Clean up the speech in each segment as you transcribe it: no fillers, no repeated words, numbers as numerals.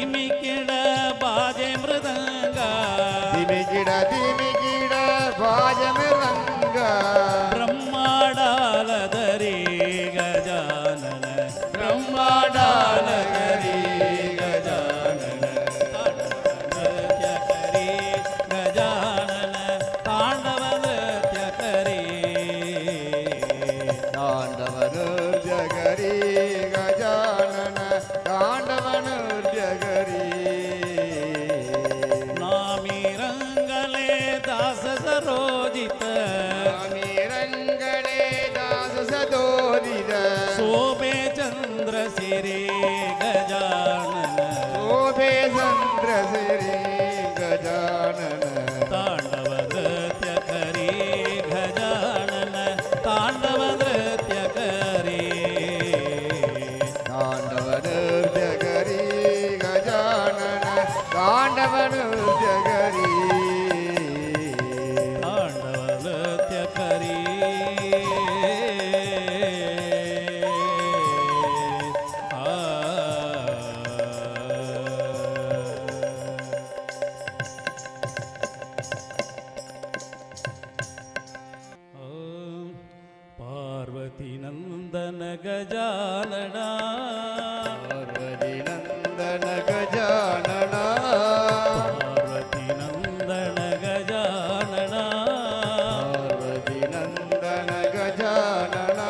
ದಿಮಿಕಿಡ ಬಾಜೆ ಮೃದಂಗ ದಿಮಿಕಿಡ ಬಾಜೆ ಮೃದಂಗ ಬ್ರಹ್ಮಾಡಾಲಧರಿ ಗಜಾನನ ಬ್ರಹ್ಮಾಡಾಲಧರಿ ಗಜಾನನ ನೃತ್ಯ ಕರಿ ಗಜಾನನ ತಾಂಡವ ನೃತ್ಯ ಕರಿ ತಾಂಡವ ನೃತ್ಯ ಕರಿ ಗಜಾನನ ತಾಂಡವ ನೃತ್ಯ ಕರಿ ನಾಮಿ ರಂಗಲೆ ದಾಸ ಸರೋಜಿತ ರಂಗಳೆ ದಾಸ ಸದೋದಿತ ಶೋಭೆ ಚಂದ್ರ ಸಿರಿ ಗಜಾನನ ಶೋಭೆ ಚಂದ್ರ ಸಿರಿ ಗಜಾನನ ತಾಂಡವ ನೃತ್ಯ ಕರಿ ಗಜಾನನ ತಾಂಡವ ನೃತ್ಯ ಕರಿ ತಾಂಡವ ನೃತ್ಯ ಕರಿ ಗಜಾನನ ತಾಂಡವ ನೃತ್ಯ ಕರಿ ತಾಂಡವ ನೃತ್ಯ ಕರಿ ಪಾರ್ವತಿ ನಂದನ ಗಜಾನನ ಪಾರ್ವತಿ ನಂದನ ಗಜಾನನ ಪಾರ್ವತಿ ನಂದನ ಗಜಾನನ ಪಾರ್ವತಿ ನಂದನ ಗಜಾನನ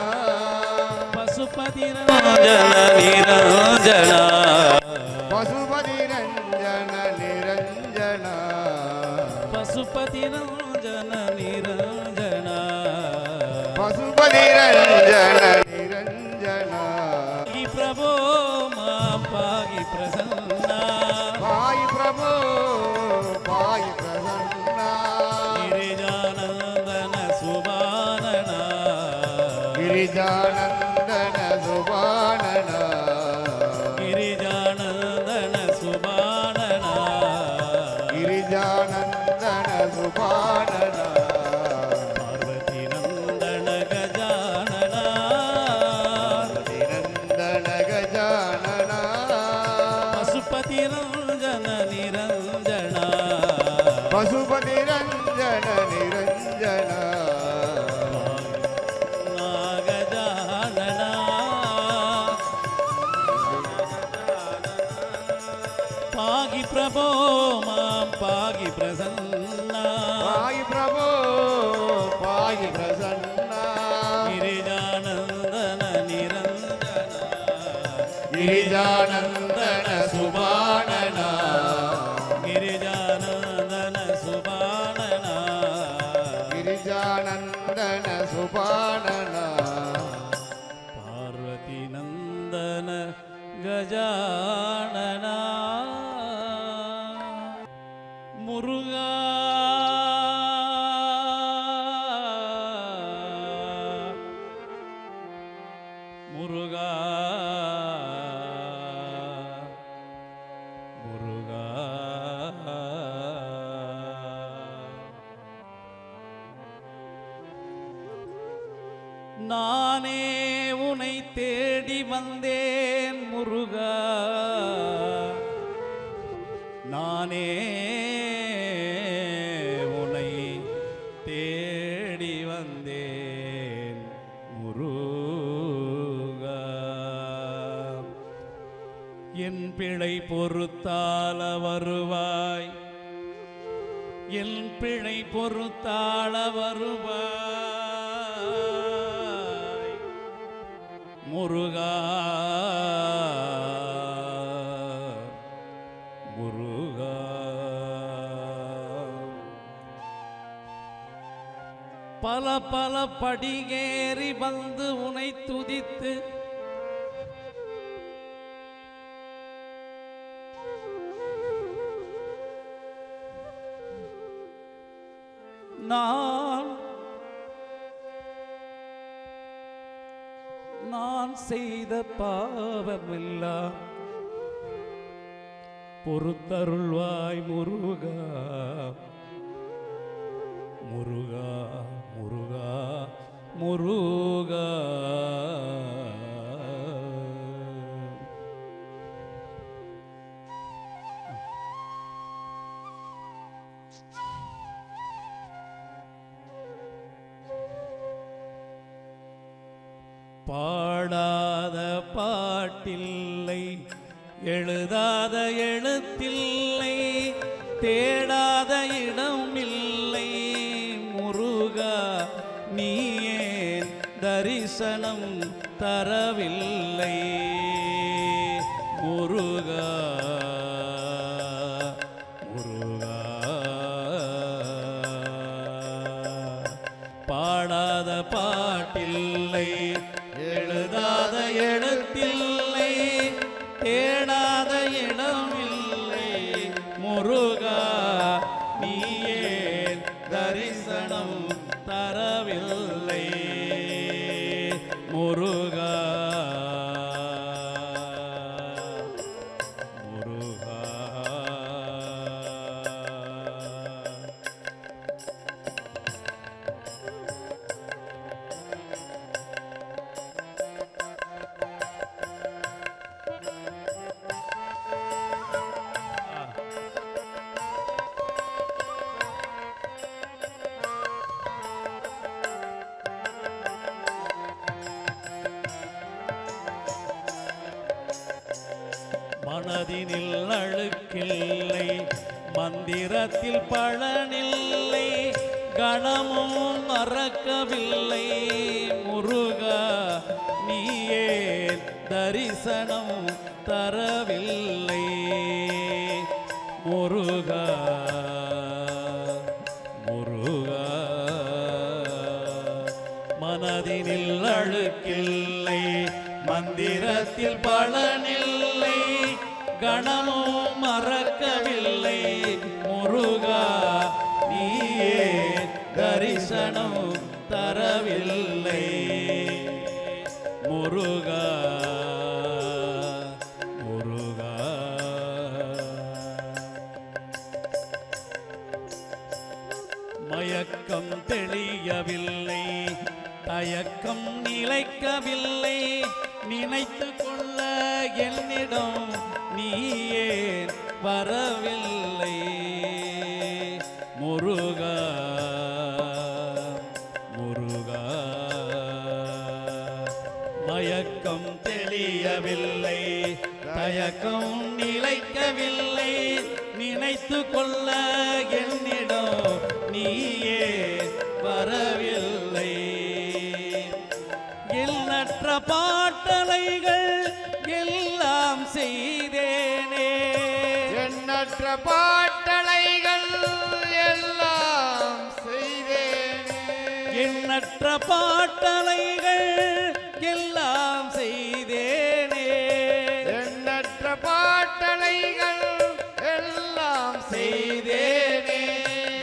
ಪಶುಪತಿ ರಂಜನ ನಿರಂಜನ ಪಶುಪತಿ ರಂಜನ ನಿರಂಜನ ಪಶುಪತಿ ರಂಜನ ನಿರಂಜನ ಪಶುಪತಿ ರಂಜನ ನಿರಂಜನ ಈ ಪ್ರಭೋ ಮಾ ಪಾಗಿ ಪ್ರಸನ್ನ ಪಾಯಿ ಪ್ರಭೋ ಪಾಯಿ ಪ್ರಸನ್ನ ಗಿರಿಜಾನಂದನ ಸುಬಾನನ ಗಿರಿಜಾನಂದನ ಸುಬಾನನ ಗಿರಿಜಾನಂದನ ಸುಬಾನನ ಗಿರಿಜಾನಂದನ ಸುಬಾನನ ಪಾರ್ವತಿ ನಂದನ ಗಜಾನನ ಪಾರ್ವತಿ ನಂದನ ಗಜಾನನ ಪಶುಪತಿ ರಂಜನ ನಿರಂಜನ ಪಶುಪತಿ ರಂಜನ ನಿರಂಜನ ಗಜಾನನ ಪಾಗಿ ಪ್ರಭೋ ಮಾಂ ಪಾಗಿ ಪ್ರಸನ್ನ ಪಾಯಿ ಪ್ರಭೋ ಪಾಯಿ ಪ್ರಸನ್ನ ಗಿರಿಜಾನಂದನ ನಿರಂಜನ ಗಿರಿಜಾನಂದನ ಸುಬಾನನ ಗಿರಿಜಾನಂದನ ಸುಬಾನನ ಗಿರಿಜಾನಂದನ ಸುಬಾನನ ಪಾರ್ವತಿ ನಂದನ ಗಜಾನನ ಮುರುಘಾ ಮುರುಘಾ முருகா நானே உன்னை தேடி வந்தேன் முருகா நானே உன்னை தேடி வந்தேன் முருகா என் பிழை பொறுத்தால வருவாய் என் பிழை பொறுத்தாள வருவாய் முருகா முருகா பல பல படிகேறி வந்து உனை துதித்து நான் செய்த பாவமெல்லாம் பொறுத்தருள்வாய் முருகா முருகா முருகா முருகா பாடாத பாட்டில்லை, எழுதாத எழுத்தில்லை, தேடாத இடமில்லை. முருகா நீ ஏன் தரிசனம் தரவில்லை? முருகா முருகா. பாடாத பாட்டில்லை, எழுதாத எழுத்தில்லை, தேடாத இடமில்லை. முருகா நீ ஏன் தரிசனம் தரவில்லை? முருகா முருகா. மனதினில் அழுக்கில்லை, மந்திரத்தில் பலனில்லை, கணமும் மறக்கவில்லை. முருகா நீயே தரிசனம் தரவில்லை. முருகா முருகா. மனதினில் அழுக்கில்லை, மந்திரத்தில் பலனில்லை, கணமும் மறக்கவில்லை. முருகா நீயே தரிசனம் தரவில்லை. முருகா முருகா. மயக்கம் தெளியவில்லை, தயக்கம் நிலைக்கவில்லை, நினைத்து கொள்ள என்னிடம் நீயே வரவில்லை. முருகா முருகா. மயக்கம் தெளியவில்லை, தயக்கம் நிலைக்கவில்லை, நினைத்து கொள்ள என்னிடம் நீயே வரவில்லை. எண்ணற்ற பாட்டலைகள் எல்லாம் செய்தேனே, எண்ணற்ற பாட்டலைகள் எல்லாம் செய்தேனே, எண்ணற்ற பாட்டலைகள் எல்லாம் செய்தேனே, எண்ணற்ற பாட்டலைகள் எல்லாம் செய்தேனே.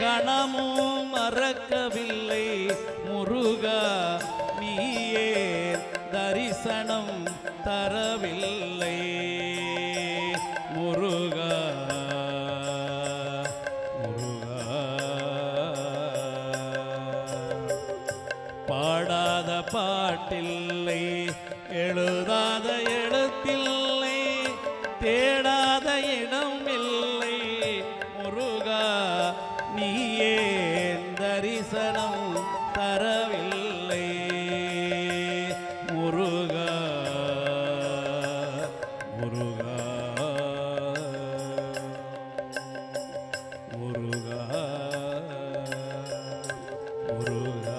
கணமும் மறக்கவில்லை. முருகா நீயே தரிசனம் தரவில்லை. முருகா முருகா. பாடாத பாட்டில்லை, எழுதாத எழுத்தில்லை, தேடாத இடமில்லை. முருகா நீயே தரிசனம் தரவில்லை. முருகா முருகா முருகா முருகா.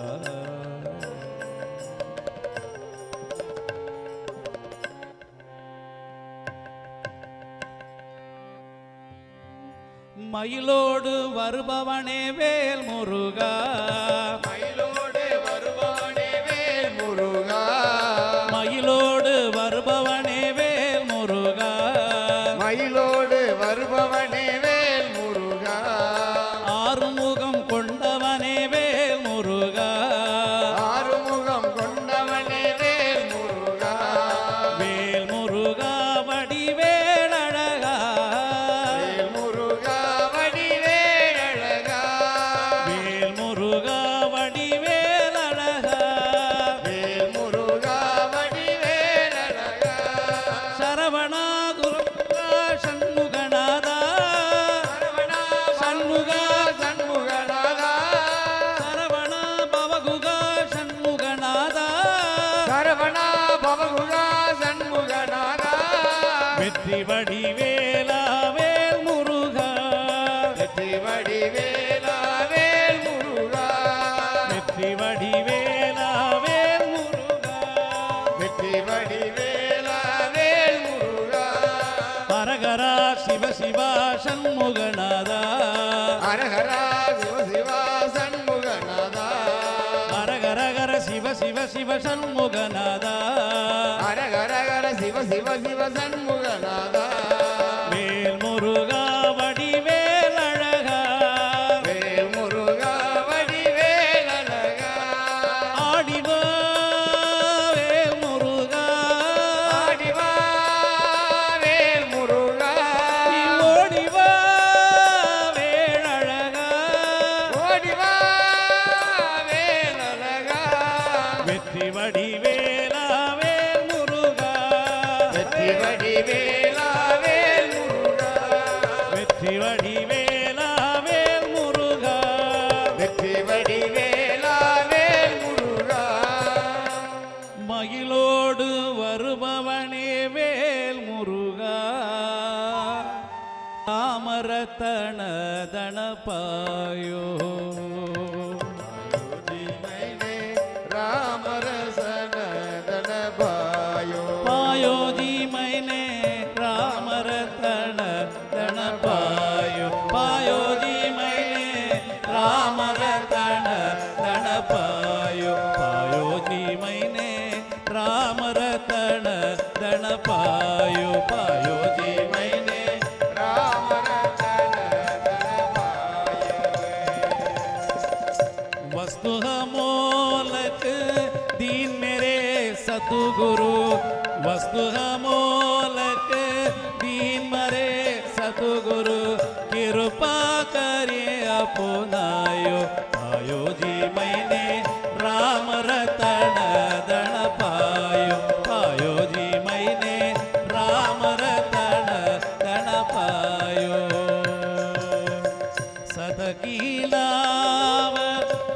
மயிலோடு வருபவனே வேல் முருகா, மயிலோடு வருபவனே வேல் முருகா, மயிலோடு வருபவனே வேல் முருகா, மயிலோடு வருபவனே வேல் முருகா, ஆறுமுகம் கொண்டவனே வேல் முருகா, ஆறுமுகம் கொண்டவனே வேல் முருகா, வேல் முருகா வடிவேல் அழகா, வேல் முருகா வடிவேல் அழகா, வேல் முருகா வெற்றி வடிவேலா வேல் முருகா வெற்றி வடிவேலா வேல் முருகா வெற்றி வடிவேலா வேல் முருகா வெற்றி வடிவேலா வேல் முருகா ஹரஹரா சிவ சிவா சண்முகநாதா ஹரஹரா சிவ சிவா சண்முகநாதா ஹரஹரஹர சிவ சிவ சிவ சண்முகநாதா ஹரஹரஹர சிவ சிவ சிவ சண்முகநாதா வேல் முருகா வடிவேல் அழகா வேல் முருகா வடிவேல் அழகா ஆடிவா வேல் முருகா ஆடிவா வேல் முருகா நீ ஓடிவா வேல் அழகா ஓடிவா வேல் அழகா வெற்றி வடிவேலா வேல் முருகா வெற்றி வடிவேலா வேல் முருகா வெற்றி வடிவேலா வேல் முருகா வெற்றி வடிவேலா வேல் முருகா மகிழோடு வருபவனே வேல் முருகா தாமரத்தன தனபாயோ மைனே ராமரசன தனபாயோ பாயோதி மைனே ராமரத்தன தனபாயோ பாயோதி மைனே ராமரத்தன தனபாயோ பாயோதி மைனே ராமரத்தன தனபாயோ பாயோதி மைனே ராமரசன தனபாயோ वस्तु मोलक दीन मेरे सतुगुरु वस्तु मोलक दीन मरे सतुगुरु कृपा करिए अपनायो पायो जी मैंने राम रतन दण पायो जी मैंने राम रतन दण पायो सतकीलाव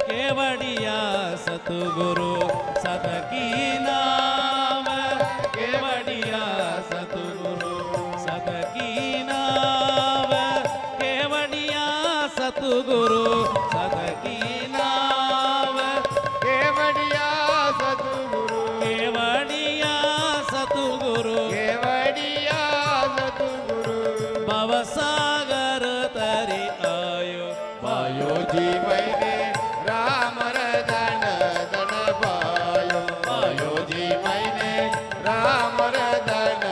केवड़िया सतुगुरु सतकीनाव केवड़िया सतुगुरु सतकीनाव केवड़िया सतुगुरु सतकीनाव केवड़िया सतुगुरु केवड़िया सतुगुरु केवड़िया सतुगुरु भवसागर तरी आयो पायो जी मैंने राम रतन धन पायो पायो जी मैंने राम रतन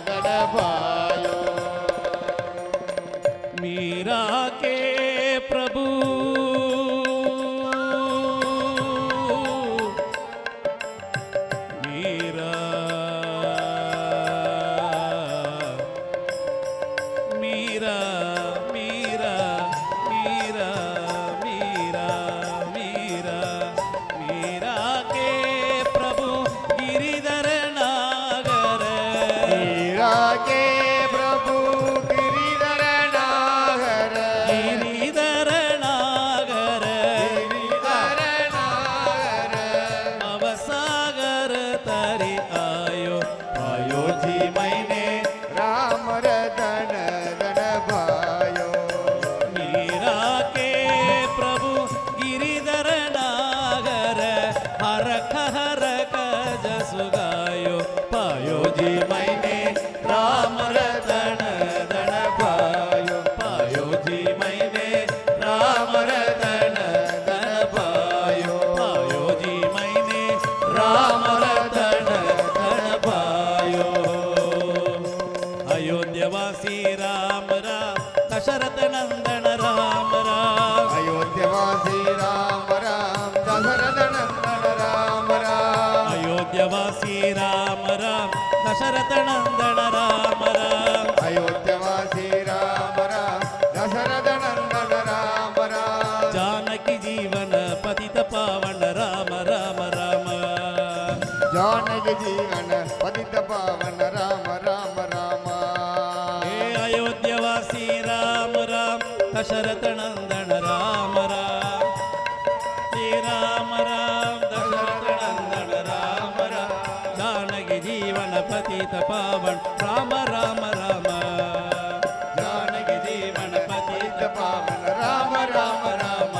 धन पायो मीरा के प्रभु मीरा मीरा मीरा मीरा मीरा मीरा मीरा के प्रभु गिरिधर नागर मीरा के प्रभु गिरिधर नागर गिरिधर नागर गिरिधर नागर अवसागर तरी आयो आयो जी मैंने राम रतन धन पायो मीरा के प्रभु गिरिधर नागर हरख हरख जसुगायो पायो जी मैंने राम रतन धन पायो जी मैंने राम रतन धन पायो जी मैंने राम रतन धन पायो अयोध्यवासी राम राम दशरथ नंदन राम राम अयोध्यवासी राम राम दशरथ नंदन राम राम अयोध्यवासी राम राम दशरथ नंदन राम राम अयोध्यवासी राम राम दशरथ नंदन राम राम जानकी जीवन पतित पावन राम राम राम जानकी जीवन पतित पावन राम राम राम हे अयोध्यवासी राम राम दशरथ नंदन राम राम श्री राम राम दशरथ नंदन राम राम जानकी जीवन पतित पावन राम राम राम जानकी जीवन पतित पावन राम राम राम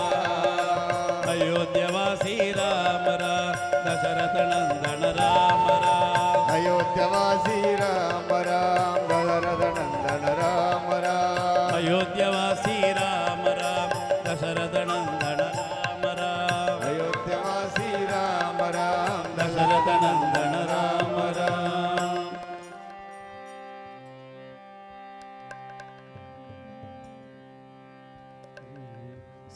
अयोध्यवासी राम राम दशरथ नंदन राम राम अयोध्यवासी राम राम दशरथ नंदन राम राम अयोध्यवासी राम राम दशरथ नंदन राम राम अयोध्यवासी राम राम दशरथ नंदन राम राम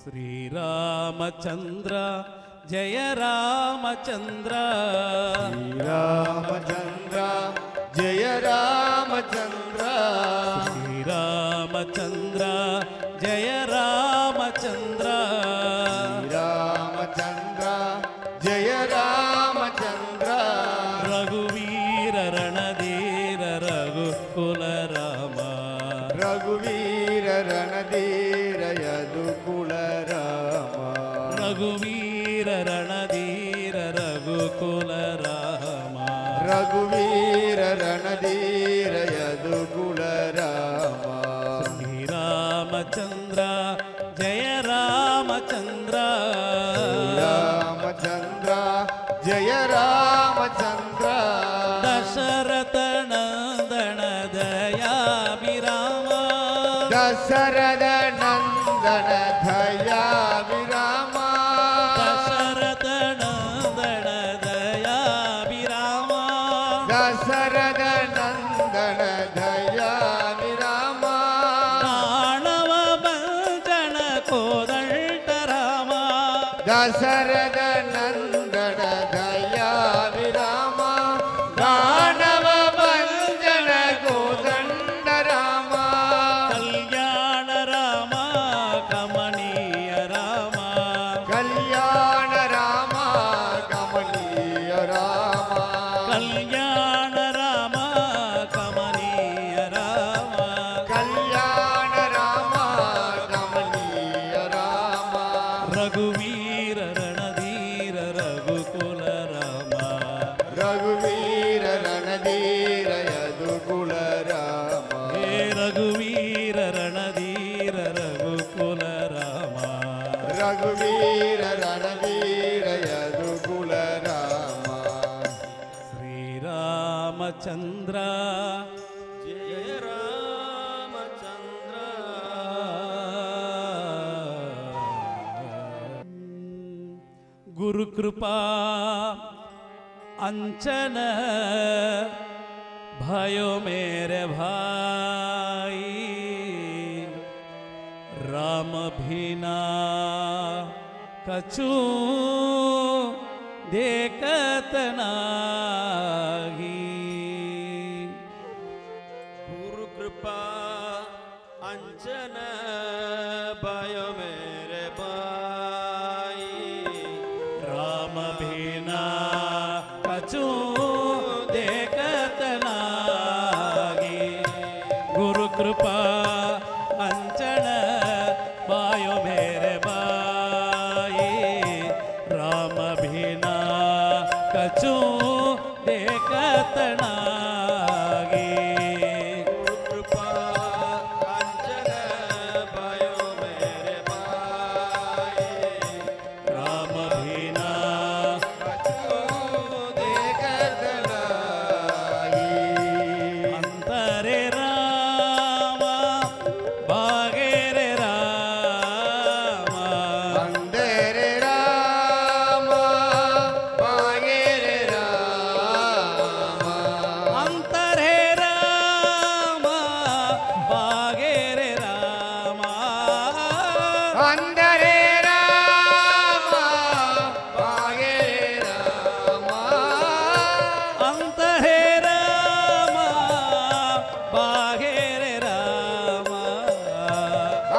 श्री रामचंद्र जय रामचंद्र श्री रामचंद्र जय रामचंद्र श्री रामचंद्र जय रामचंद्र रामचंद्र जय रामचंद्र रघुवीर रणधीर रघुकुल राम रघुवीर रणधीर यदुकुल राम रघुवीर रणधीर रघुकुल राम रघुवीर रणधीर यदुकुल राम श्री रामचंद्र जय रामचंद्र रामचंद्र जय रामचंद्र दशरथ नंदन दयाभिराम दशरथ नंदन दयाभिराम दशरथ नंदन दयाभिराम दशरथ नंदन दयाभिराम दानव भंजन कोदंड राम दशरथ नंदन दयाभिराम दानव भंजन कोदंड राम कल्याण राम कमनीय राम कल्याण राम कमनीय राम कल्याण राम कमनीय राम कल्याण राम कमनीय राम रघुवीर रणधीर रघुकुल राम रघुवीर रणधीर यदुकुल राम हे रघुवीर रणधीर रघुकुल राम रघुवीर रणधीर यदुकुल राम श्री रामचंद्र जय रामचंद्र गुरु कृपा अंचन भयो मेरे भाई राम भीना कछु देखत नाही गुरु कृपा अंचन भयो मेरे भाई राम भीना कछु देखत नाही गुरु कृपा अंचन पायो मेरे भाई राम भीना कछु देखत नाही कृपा अंचन भयो मेरे भाई राम भीना देखत नाही अंतरे राम भागे रे राम अंधेरे राम मागे रे राम अंतरे राम भागे रे राम अंधेरे राम मागे रे राम अंतरे राम भागे रे राम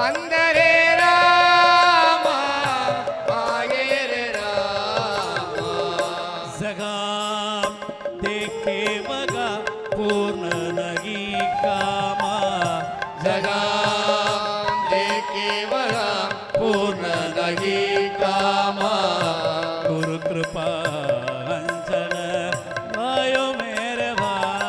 अंधेरे राम मागे रे राम जगा देखे बघा पूर्ण नगी कामा जगा देखे बघा पूर्ण नाही कामा गुरु कृपा अंचन भयो मेरे भाई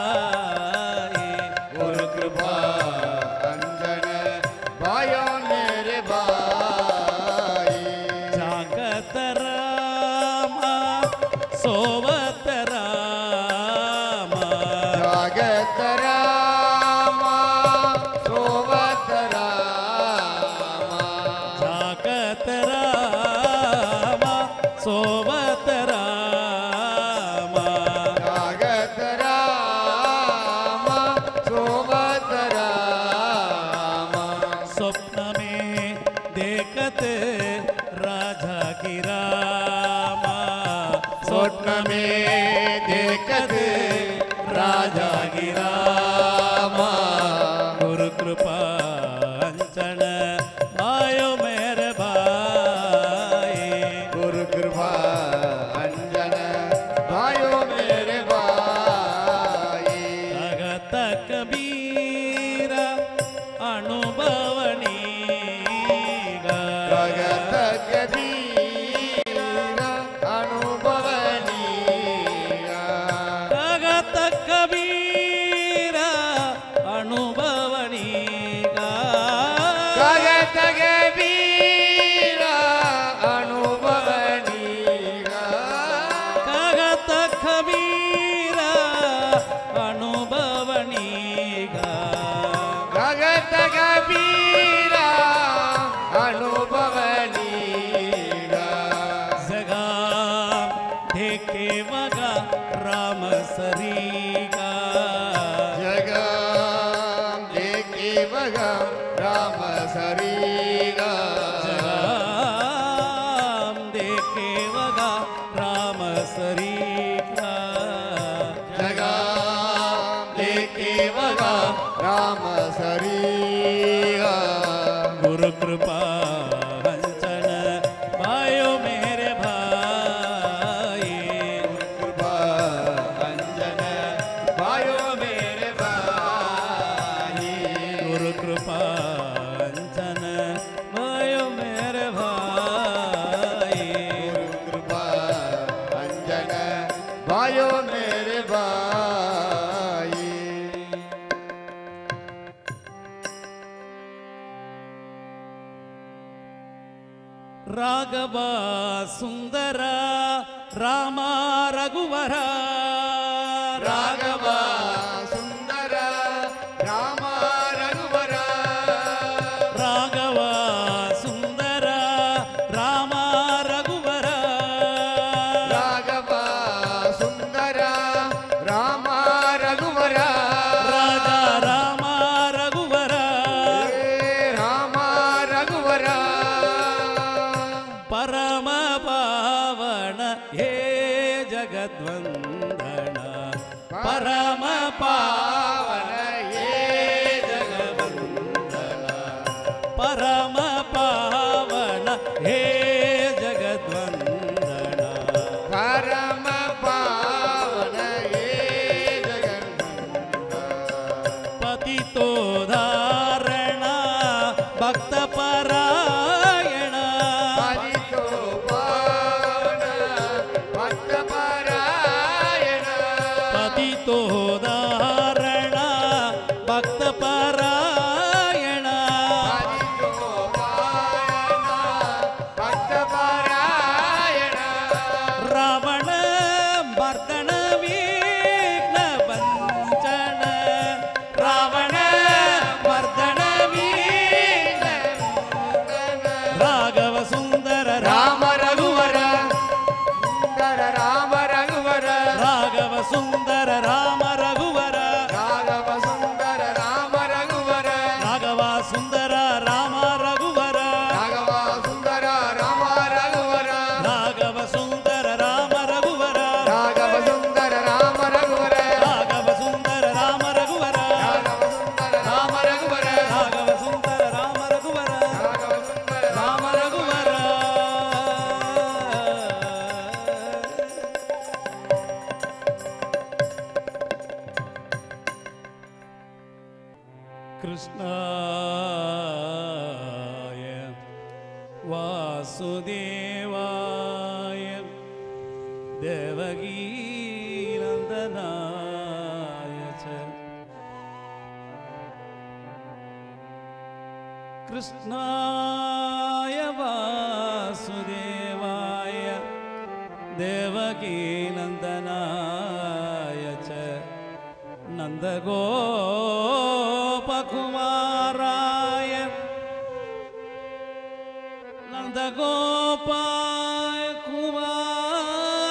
नन्दगोपकुमाराय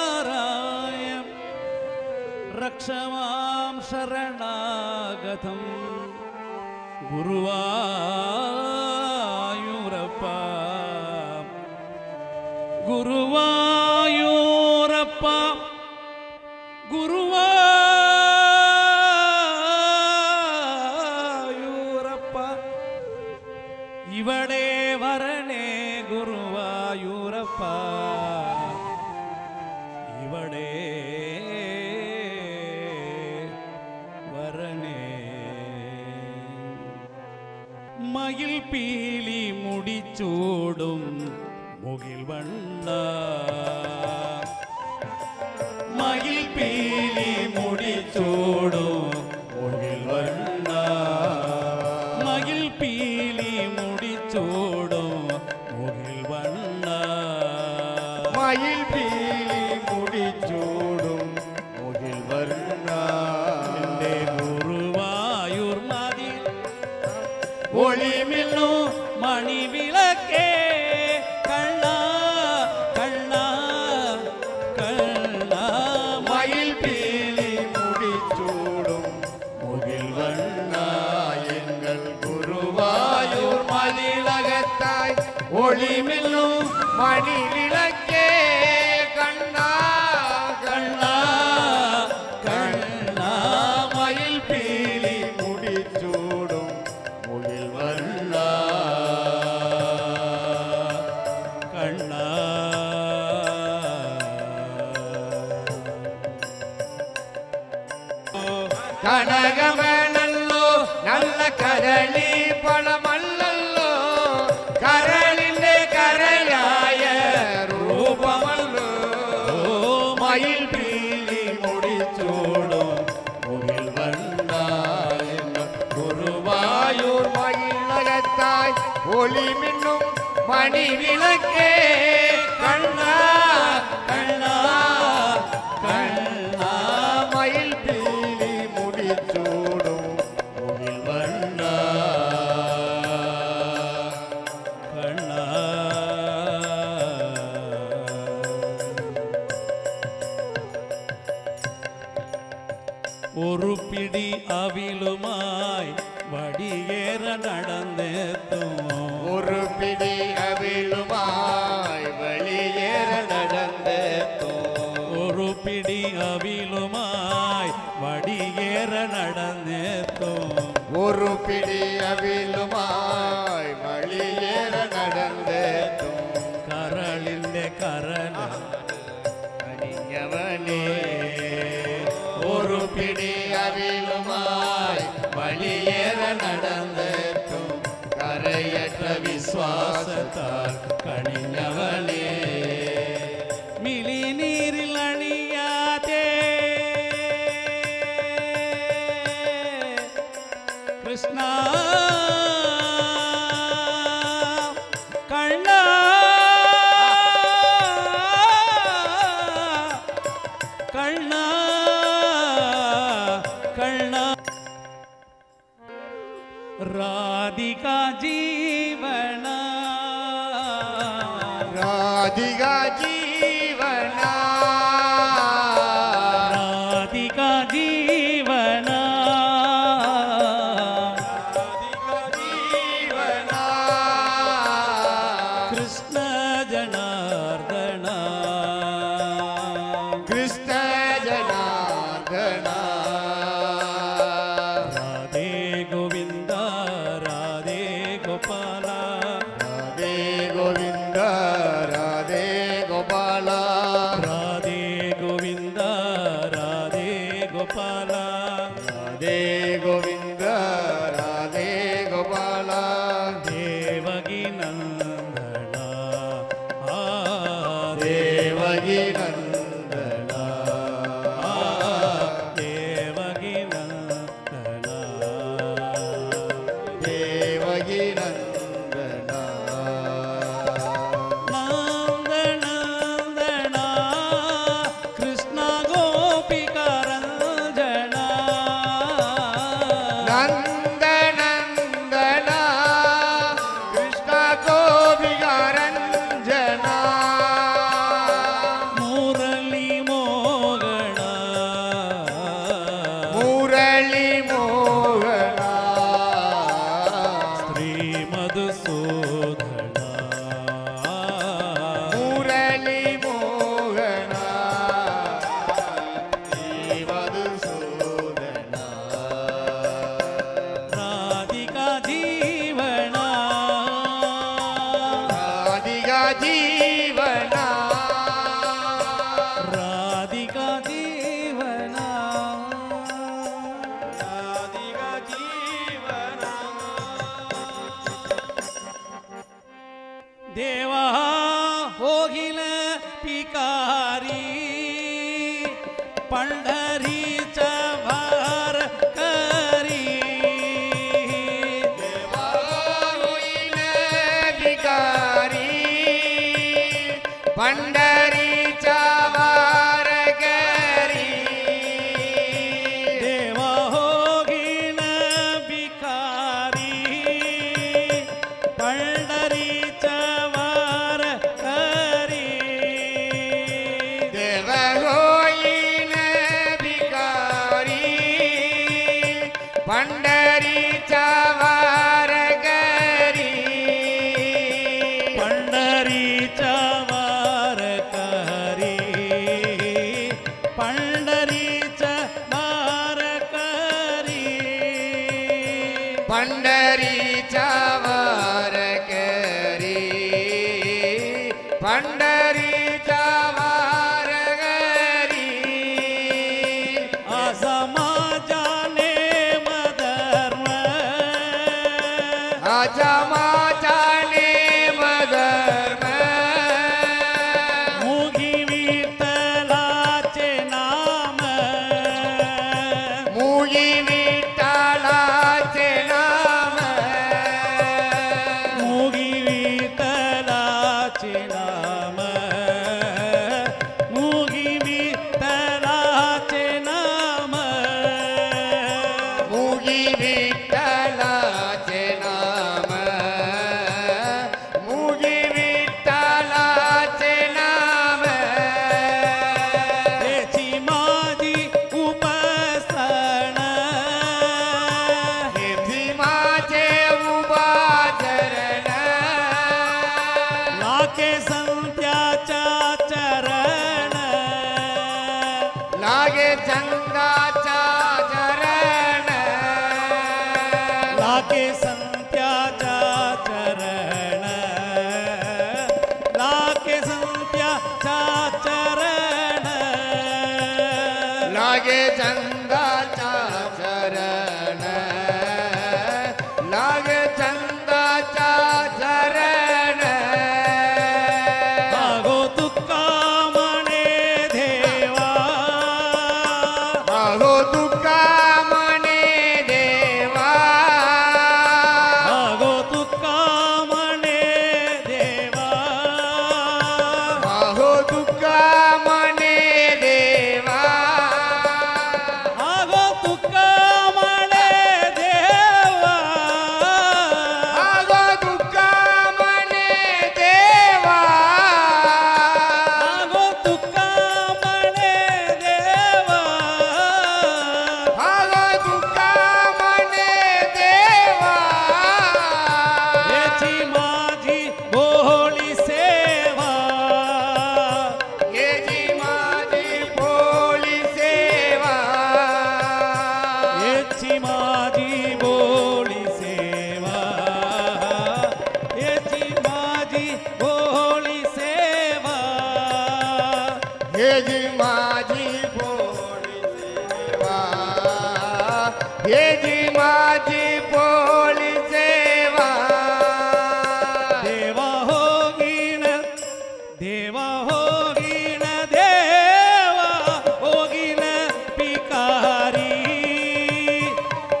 नन्दगोपकुमाराय रक्ष मां शरणागतं गुरुवायूरप्पा गुरुवायूरप्पा गुरुवायूरप्पा इवडे वरणे गुरुवायूरप्पा इवडे वरणे मगिल पीली मुडिचूडुम मुगिल वण्णा मगिल पीली मुडिचूडुम मुगिल वण्णा मगिल पीली मुडिचूडुम मुगिल वण्णा मயில் पीली मुडिचूडुम मुगिल वण्णा എന്റെ ഗുരുവായൂർ മതിൽ ഒളിമിന്നു മണിവിളക്കേ കണ്ണാ കണ്ണാ കണ്ണാ மயில் பீலி முடிச்சூடும் முகில் வண்ணா எங்கள் குருவாயூர் மதிலகத்தாய் ஒளிமில்லும் மணி விளக்கே கண்ணா கண்ணா கண்ணா மயில் பீலி முடிச்சூடும் முகில் வண்ணா கண்ணா കനകമേണല്ലോ നല്ല കരളി പണമല്ലല്ലോ കരളിന്റെ കരയായ രൂപമല്ലോ മയിൽ പീലി മുടിച്ചൂടും മുകിൽ വണ്ണായ ഗുരുവായൂർ മയിലകത്തായി ഒളി മിന്നും മണി വിളക്കേ കണ്ണാ കണ്ണാ കണ്ണാ മയിൽ പീലി മുടിച്ചൂടും മുകിൽ വണ്ണാ കണ്ണാ ഒരു പിടി അവിലുമായി വടിയേറ നടന്നെത്തും ഒരു പിടി അവിലുമായി വെളിയേറ നടന്നെത്തും ഒരു പിടി അവിലുമായി വടിയേറ നടന്നെത്തും ഒരു പിടി അവിലുമായി വെളിയേറ നടന്നെത്തും കരളിന്റെ കരല അണിഞ്ഞവനേ ഒരു പിടി അവിലുമായി വെളിയേറ നടന്നെത്തും കരയറ്റ വിശ്വാസത്താൽ കണിഞ്ഞവനേ മിളിനീരിൽ അണിയാതെ കൃഷ്ണ കണ്ണ കണ്ണ കണ്ണ രാധിക ജീവന രാധിക ജീവന രാധിക ജീവന ജീവന കൃഷ്ണ ജനാർദ്ദന കൃഷ്ണ ജനാർദ്ദന രാധേ ഗോവിന്ദ രാധേ ഗോപാല രാധേ ഗോവിന്ദ രാധേ ഗോപാല രാധേ ഗോവിന്ദ രാധേ ഗോപാല രാധേ ഗോവിന്ദ രാധേ ഗോപാല ദേവകി നന്ദന ആ ദേവകി നന്ദന ദേവകി നന്ദന ദേവകി നന്ദന നന്ദനന്ദന കൃഷ്ണ ഗോപിക രഞ്ജന ಜೀವನ ರಾಧಿಕಾ ಜೀವನ ರಾಧಿಕಾ ಜೀವನ ದೇವಾ ಹೋಗಿಲ ಪಿಕಾರಿ पंढरीचा भार करी देवा होईल भिकारी पंढरीचा वार करी देवा होगिन भिकारी पंढरीचा वार करी देव होईल भिकारी पंढरीचा वार करी पंढरीचा वार करी पंढरीचा वार करी पंढरीचा वार करी पंढरीचा वार करी असा माझ्याने मधर्म आजा माचाने मधर्म मुगी विठ्ठलाचे नाम मुगी विठ्ठलाचे नाम मुगी विठ्ठलाचे नाम मुगी विठ्ठलाचे नाम मुगी विठ्ठलाचे नाम मुगी विठ्ठलाचे नाम त्याची माझी उपासना हेथी माझे उभा चरण लाके संत्याच्या चरण लागे चंदाचा चरण लाके संत्याच्या चरण लाके संत्याच्या चरण लागे चंदाचा चरण लागे चंदाचा चरण मागो तुका म्हणे देवा अहो तुका म्हणे देवा मागो तुका म्हणे देवा अहो तुका म्हणे देवा मागो तुका म्हणे देवा अहो तुका म्हणे देवा मागो तुका म्हणे देवा अहो तुका म्हणे देवा याची माझी भोळी सेवा हे जी माझी भोळी सेवा याची माझी भोळी सेवा याची माझी भोळी सेवा हे जी माझी भोळी सेवा हे जी माझी भोळी सेवा देवा होगीन देवा होगीन देवा होगीन पिकारी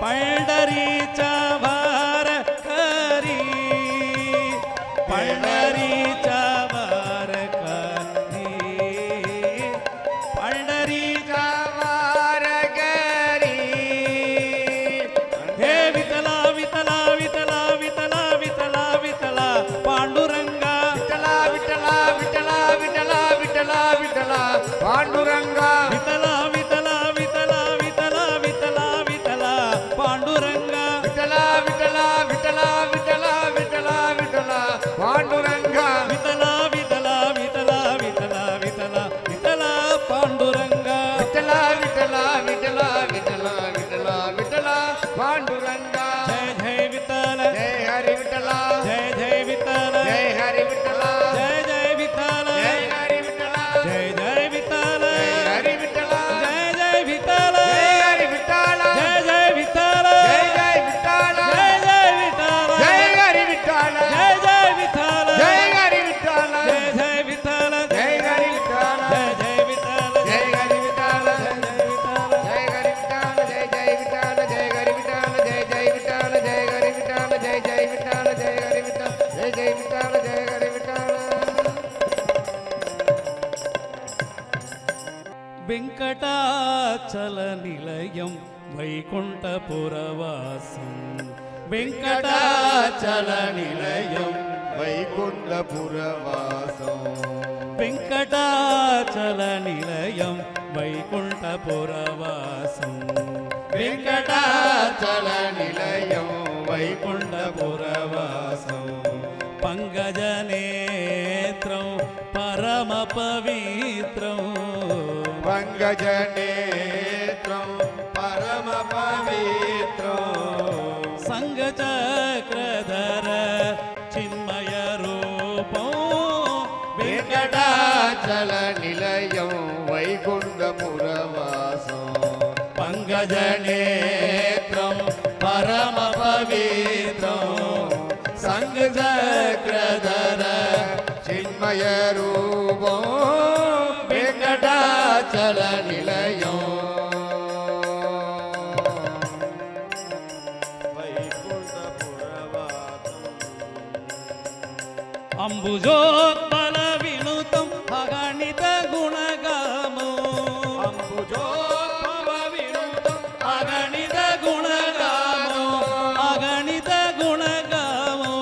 पंढरीचा भार करी पंढरीचा भार करी पंढरीचा वार करी हे विठला विठला विठला विठला विठला विठला पांडुरंगा विठला विठला विठला विठला विठला विठला पांडुरंगा विठला विठला विठला विठला विठला विठला पांडुरंगा विठला विठला विठला विठला विठला विठला पांडुरंगा विठला विठला विठला विठला विठला विठला पांडुरंगा विठला विठला विठला विठला विठला विठला पांडुरंगा जय जय विठ्ठल जय हरी विठला जय जय विठ्ठल जय हरी विठला जय जय வெங்கடாச்சல நிலையம் வைகுண்டபுரவாசம் வெங்கடாச்சல நிலையம் வைகுண்டபுரவாசம் வெங்கடாச்சல நிலையம் வைகுண்டபுரவாசம் வெங்கடாச்சல நிலையம் வைகுண்டபுரவாசம் பங்கஜநேத்ரம் பரம பவித்ரம் பங்கஜநேத்ரம் பரம பவித்ரம் சங்கசக்கரதர சின்மய ரூபம் வெங்கடாச்சல நிலையம் வைகுண்டபுரவாசம் பங்கஜநேத்ரம் பரம பவித்ரம் சங்கசக்கரதர சின்மய ரூபம் வெங்கடாச்சல நிலையம் अंबुजोत्पल विनुतम अगणित गुणगामो अंबुजोत्पल विनुतम अगणित गुणगामो अगणित गुणगामो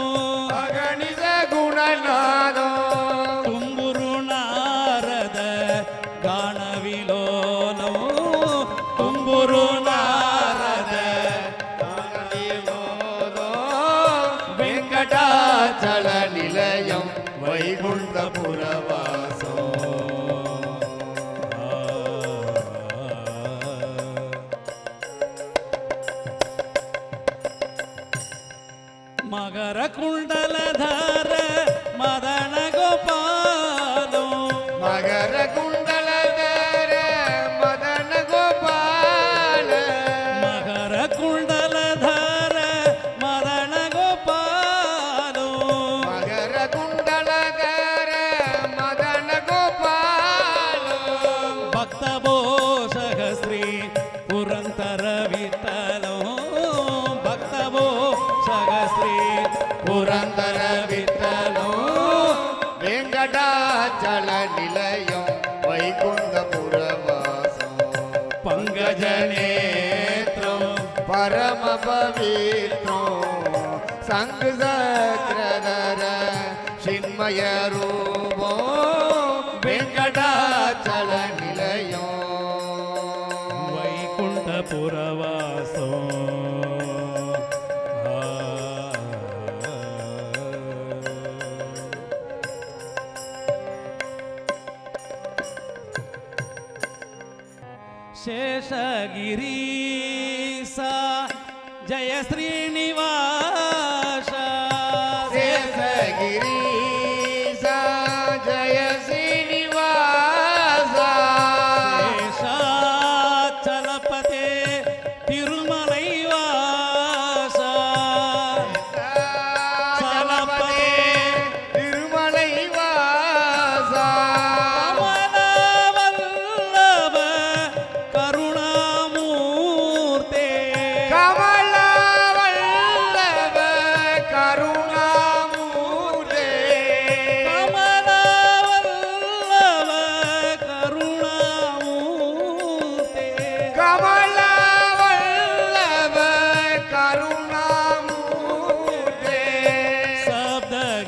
अगणित गुणनादो तुम्बुरु नारद गानविलोलो तुम्बुरु नारद गानविलोलो वेंकटाचल निलयम वैकुंठपुरवासो मगर कुंडलधर मदन गोपालो मगर कुंडलधर मदन गोपाल मगर कुंडलधर मदन गोपालो मगर कुंडलधर मदन गोपाल भक्त भोषक श्री पुरंदर विठ्ठलो भक्त भोषक श्री पुरंदर विठ्ठलो वेंकटाचल निलयम वैकुंठपुरवासो पंकजनेत्रं परम पवित्रो संघचक्रधर चिन्मय रूपो वेंकटाचल निलयम वैकुंठपुरवासो शेषगिरीसा जय श्रीनिवास शेषगिरीसा जय श्रीनिवास शेषाचलपते तिरुमलैवास चलपते तिरुमलैवास कमलवल्लभ करुणामूर्ते कमलवल्लभ करुणामूर्ते कमलवल्लभ करुणामूर्ते कमलवल्लभ करुणामूर्ते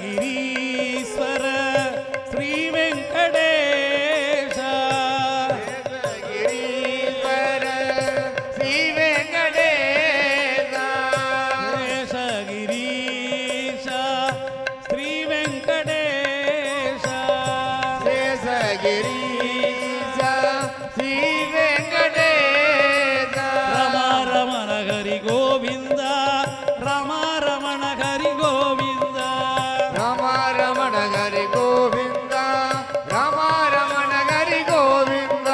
सप्तगिरीश्वर श्री वेंकटेश गिरीश्वर श्री वेंकटेश शेषगिरीश श्री वेंकटेश शेषगिरीश श्री वेंकटेश रमा रमण हरि गोविंद रमा रमण हरि गोविंद रामा रमण हरि गोविंद रामा रमण हरि गोविंद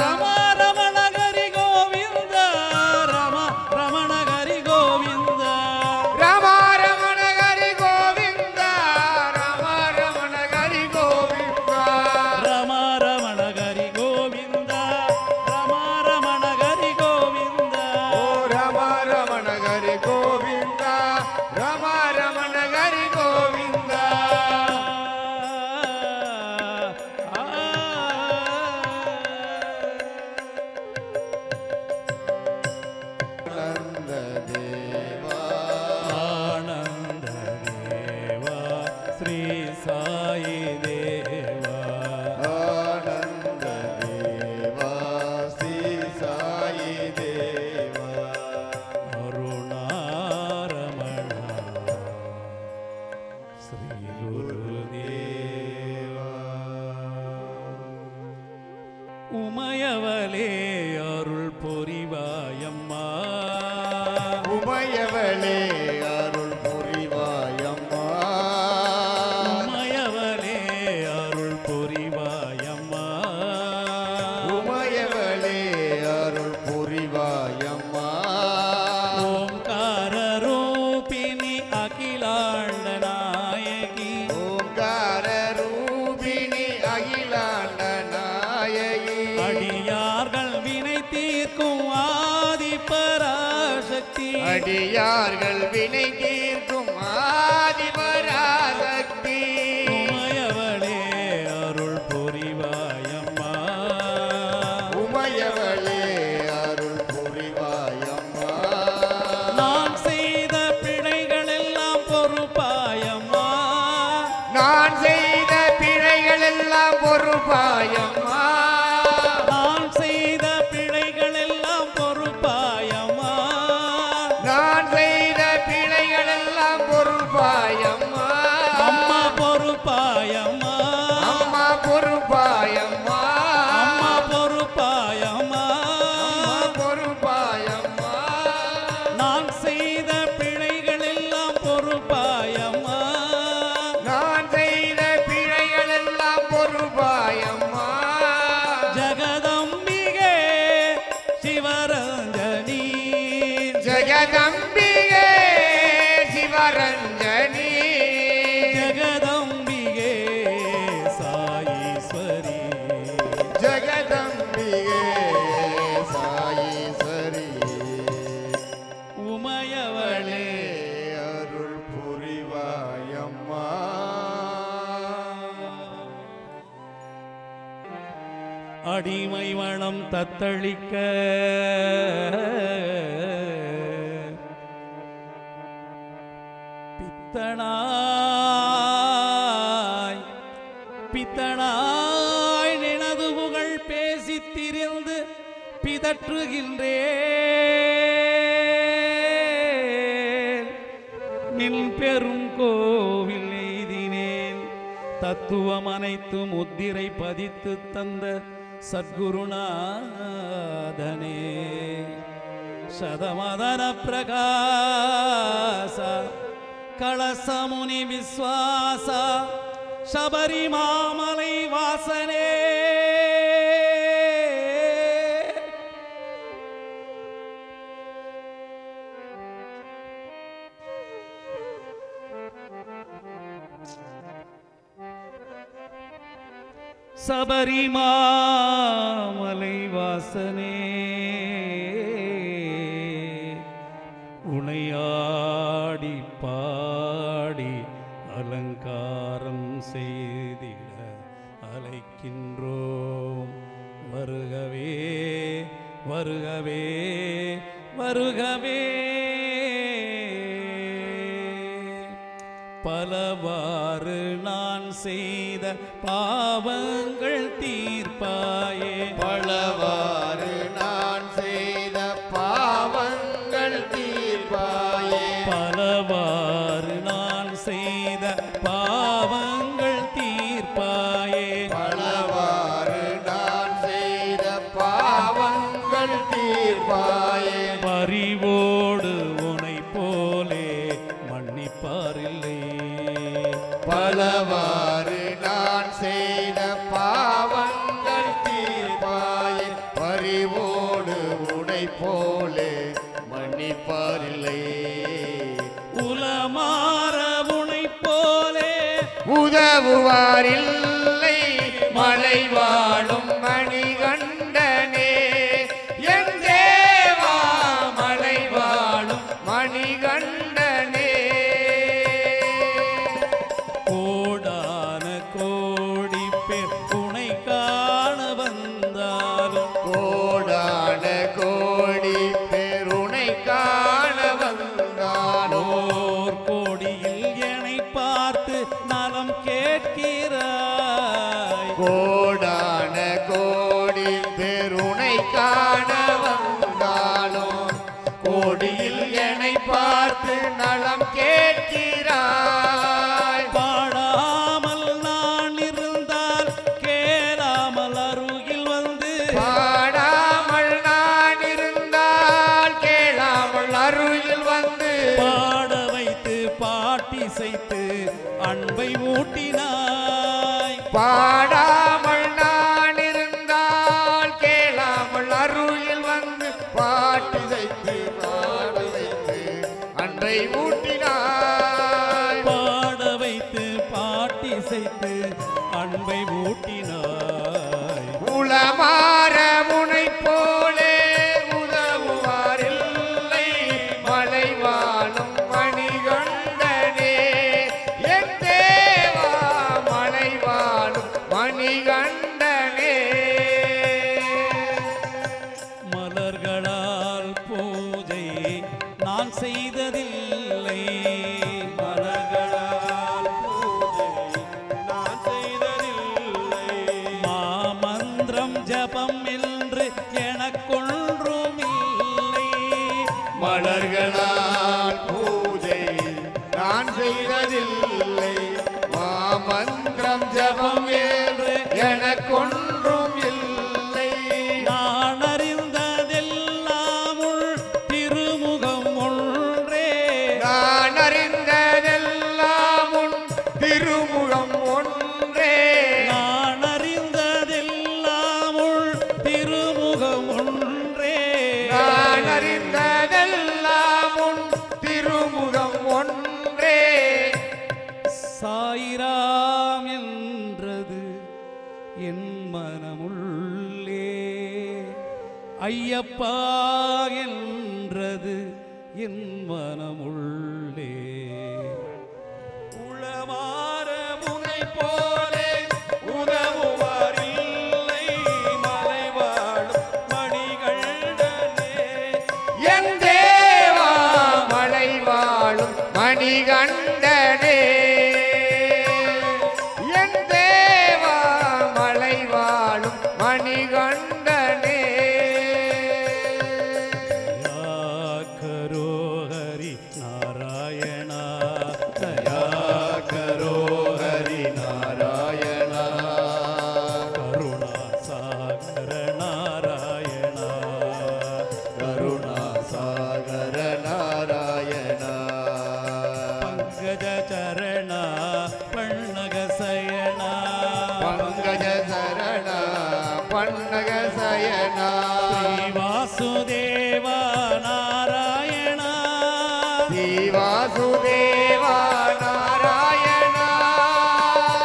रमा रमण हरि गोविंद रमा रमण हरि गोविंद रामा रमण हरि गोविंद रामा रमण हरि गोविंद रमा रमण हरि गोविंद रमा रमण हरि गोविंद ओ रामा रमण हरि गोविंद रामा रमण हरि गोविंद தேவா ஆனந்த தேவா ஸ்ரீ சாயி தேவா ஆனந்த தேவா ஸ்ரீ சாயி தேவா அருணாரமணா ஸ்ரீ குருதேவா உமையவளே அருள் புரிவாயம்மா உமையவளே அருள் புரிவாயம்மா உமையவளே அருள் புரிவாயம்மா உமையவளே அருள் புரிவாயம்மா ஓம்கார ரூபிணி அகிலாண்ட நாயகி ஓங்கார ரூபிணி அகிலாண்ட நாயகி அடியார்கள் வினை தீர்க்கும் ஆதி பராசக்தி அடியார்கள் வினை தீர்க்கும் ஆதிபராசக்தி உமையவளே அருள் புரிவாயம்மா உமையவளே அருள் புரிவாயம்மா நான் செய்த பிழைகள் எல்லாம் பொறுப்பாயம்மா நான் செய்த பிழைகள் எல்லாம் பொறுப்பாயம்மா நான் செய்த பிழைகள் எல்லாம் பொறுப்பாயம்மா நான் செய்த பிழைகள் எல்லாம் பொறுப்பாயம்மா அம்மா பொறுப்பாயம்மா அம்மா பொறுப்பாயம்மா அம்மா பொறுப்பாயம்மா அம்மா பொறுப்பாயம்மா நான் செய்த பிழைகள் எல்லாம் பொறுப்பாயம்மா நான் செய்த பிழைகள் எல்லாம் பொறுப்பாயம்மா ஜகதம்பிகே சிவரஞ்சனி ஜெகதம்பிகே சிவரஞ்சனி ஜகதம்பிகே சாயீஸ்வரி ஜெகதம்பிகே சாயீஸ்வரி உமையவளே அருள் புரிவாயம்மா அடிமை மனம் தத்தளிக்க பித்தனாய் பித்தனாய் நினது புகழ் பேசித் திரிந்து பிதற்றுகின்றேன் நின் பெரும் கோவில் எய்தினேன் தத்துவம் அனைத்தும் முத்திரை பதித்து தந்த சத்குருநாதனே சதமதன பிரகாச கலசமுனி விஸ்வாச சபரிமாமலை வாசனே சபரிமாமலை வாசனே உனையாடி பாடி அலங்காரம் செய்திட அழைக்கின்றோம் வருகவே வருகவே வருகவே பலவாறு நான் செய்த பாவங்கள் தீர்ப்பாயே பலவாறு நான் செய்த பாவங்கள் தீர்ப்பாயே பலவாறு நான் செய்த பாவங்கள் தீர்ப்பாயே பலவாறு நான் செய்த பாவங்கள் தீர்ப்பாயே பரிவோடு உனை போலே மன்னிப்பாரில்லை பலவாறு நான் செய்த பாவங்கள் தீர்ப்பாயே பரிவோடு உனை போலே மன்னிப்பாரில்லை உலமாற உனை போலே உதவுவாரில்லை மலை வாழும் மணிகண்டனே என் தேவா மலை வாழும் மணிகண்டனே கோடான கோடி பேர் உனை காண வந்தாலும் கோடான கோடி பேருனை காண நொடியில் என்னை பார்த்து நலம் கேட்கிறாய். பாடாமல் நான் இருந்தால் கேளாமல் அருகில் வந்து பாடாமல் நான் இருந்தால் கேளாமல் அருகில் வந்து பாட வைத்து பாட்டிசைத்து அன்பை ஊட்டினாய். பாடாமல் நான் இருந்தால் கேளாமல் அருகில் வந்து பாட்டு வைத்து பாட வைத்து அன்பை ஊட்டினாய். பாட வைத்து பாட்டிசைத்து அன்பை ஊட்டினாய். உளமாற முனை போலே உதவுவாரில்லை மலை வாழும் மணிகண்டனே என் தேவா மலை வாழும் மணிகண்டனே. மலர்களால் பூஜை நான் செய்ததில்லை. மலர்களால் பூஜை நான் செய்ததில்லை. மாமந்திரம் ஜபம் என்று எனக்கொன்றும் இல்லை. மலர்களால் பூஜை நான் செய்ததில்லை. மாமந்திரம் ஜபம் என்று எனக்கொன்றும் இல்லை. நான் அறிந்ததெல்லாம் உள் திருமுகம் ஒன்றே. நான் அறிந்ததெல்லாம் உன் திருமுகம் ஒன்றே. நான் அறிந்ததெல்லாம் உள் திருமுகம் ஒன்றே. நான் அறிந்ததெல்லாம் உன் திருமுகம் ஒன்றே. சாயிராம் என்றது என் மனமுள்ளே. ஐயப்பா என்றது என் மனமுள்ளே. உளமாற முனை போலே உதவுவாரில்லை மலை வாழும் மணிகண்டனே என் தேவா மலை வாழும் மணிகண்டனே. என் தேவா மலை வாழும் மணிகண்டனே. दया करो हरि नारायणा. दया करो हरि नारायणा. करुणा सागर नारायणा. करुणा सागर नारायणा. पंकज चरण पन्नग सयना. பங்கஜ சரண பன்னக சயனா. श्री वासुदेव नारायण. வாசுதேவா நாராயணா.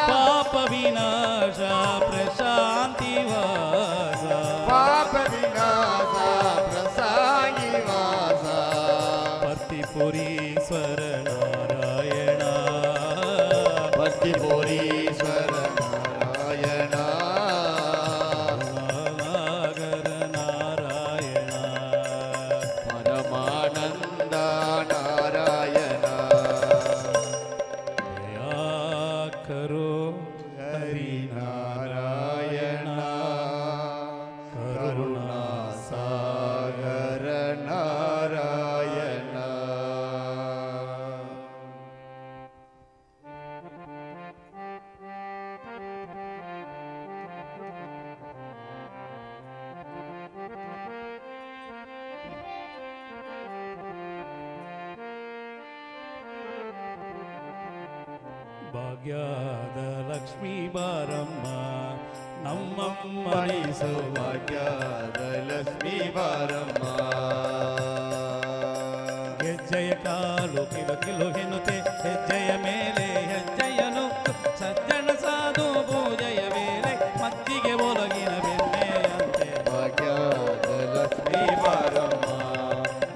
पाप विनाश प्रशांति वासा. பாப விநாசா பிரசாயி வாசா. पतिपुरीश्वर नारायण. பக்திபுரீஸ்வர நாராயணா. नागर नारायण. பரமானந்த நாராயணா. दया करो हरि नारायण. கருணா சாகர நாராயணா. ಭಾಗ್ಯದ ಲಕ್ಷ್ಮೀ ಬಾರಮ್ಮ ನಮ್ಮಮ್ಮನಿ ಸೌಭಾಗ್ಯದ ಲಕ್ಷ್ಮೀ ಬಾರಮ್ಮ. ಹೆಜ್ಜೆಯ ಕಾಲು ಕಿಲು ಕಿಲು ಎನ್ನುತ್ತೆ ಹೆಜ್ಜೆಯ ಮೇಲೆ ಹೆಜ್ಜೆಯನು ಸಜ್ಜನ ಸಾಧು ಪೂಜೆಯ ವೇಳೆ ಮತ್ತಿಗೆ ಒಲಗಿನ ಬೆಣ್ಣೆಯಂತೆ. ಭಾಗ್ಯದ ಲಕ್ಷ್ಮೀ ಬಾರಮ್ಮ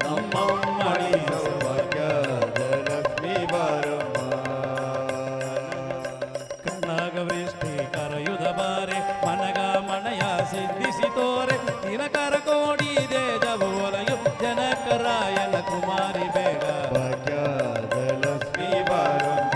ನಮ್ಮಮ್ಮನಿ ಸೌಭಾಗ್ಯದ ಲಕ್ಷ್ಮೀ ಬಾರಮ್ಮ. ಕಣ್ಣಾಗ ವೃಷ್ಟಿ ಕರೆಯುದ ಬಾರೆ ಮನಗ ಮಣಯ ಸಿದ್ಧಿಸಿ ತೋರೆ ದಿನಕರ ಕೋಡಿ ದೇಜವು ಒಲಯು ಜನಕರಾಯನ ಕುಮಾರಿ ಬೇಗ. ಭಾಗ್ಯದ ಲಕ್ಷ್ಮೀ ಬಾರಮ್ಮ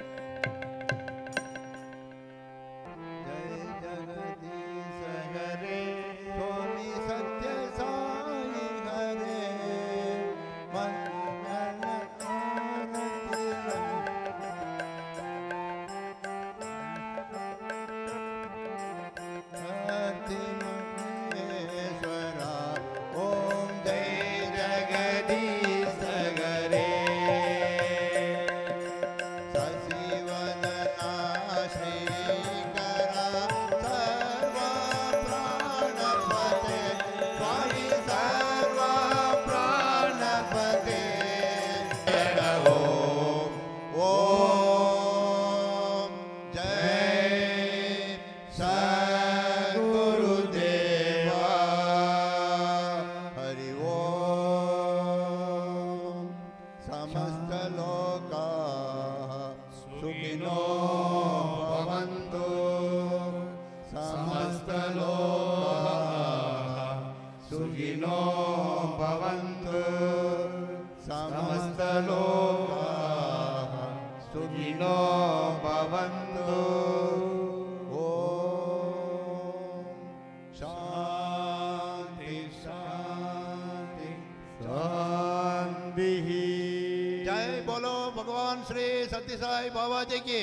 समस्तलोकाः सुखिनो भवन्तु समस्तलोकाः सुखिनो भवन्तु समस्तलोकाः सुखिनो भवन्तु ॐ शान्ति शान्ति शान्तिः। जय बोलो भगवान श्री सत्य साई बाबा जी की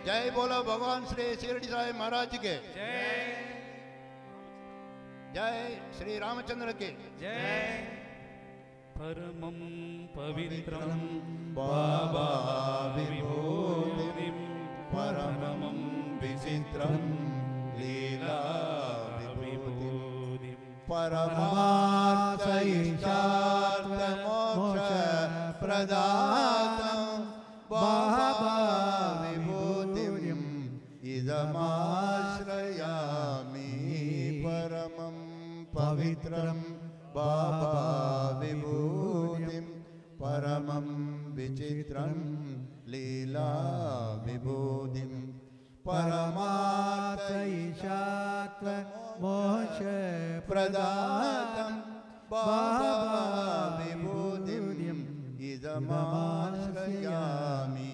जय बोलो भगवान श्री शिरडी साई महाराज के जय श्री रामचंद्र के परमं पवित्रं बाबा विभूतिं परमं विचित्रं लीला विभूतिं परमार्थ इष्टार्थ मोक्ष प्रदातं बाबा विभूतिं इदमाश्रयामि परमं पवित्रं बाबा विभूतिं परमं विचित्रं लीला विभूतिं परमार्थ ईशात्व मोक्ष प्रदातं बाबा विभूतिं इदमाश्रयामि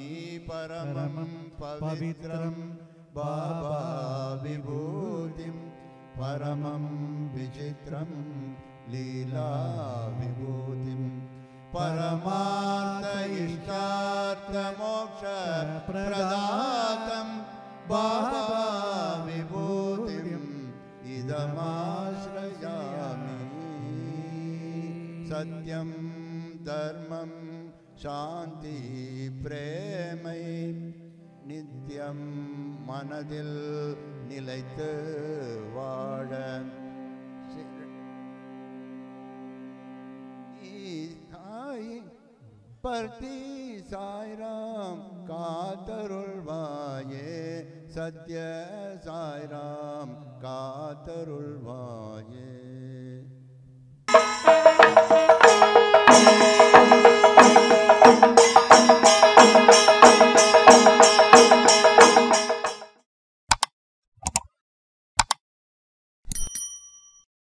परमं पवित्रं बाबा विभूतिं परमं विचित्रं लीला विभूतिं परमार्थ इष्टार्थ मोक्ष प्रदातं बाबा विभूतिं इदमाश्रयामि सत्यं धर्मं शान्ति प्रेमै नित्यं मनदिल நிலைத்து வாழ பர்த்தி சாய்ராம் காத்தருள்வாயே சத்ய சாய்ராம் காத்தருள்வாயே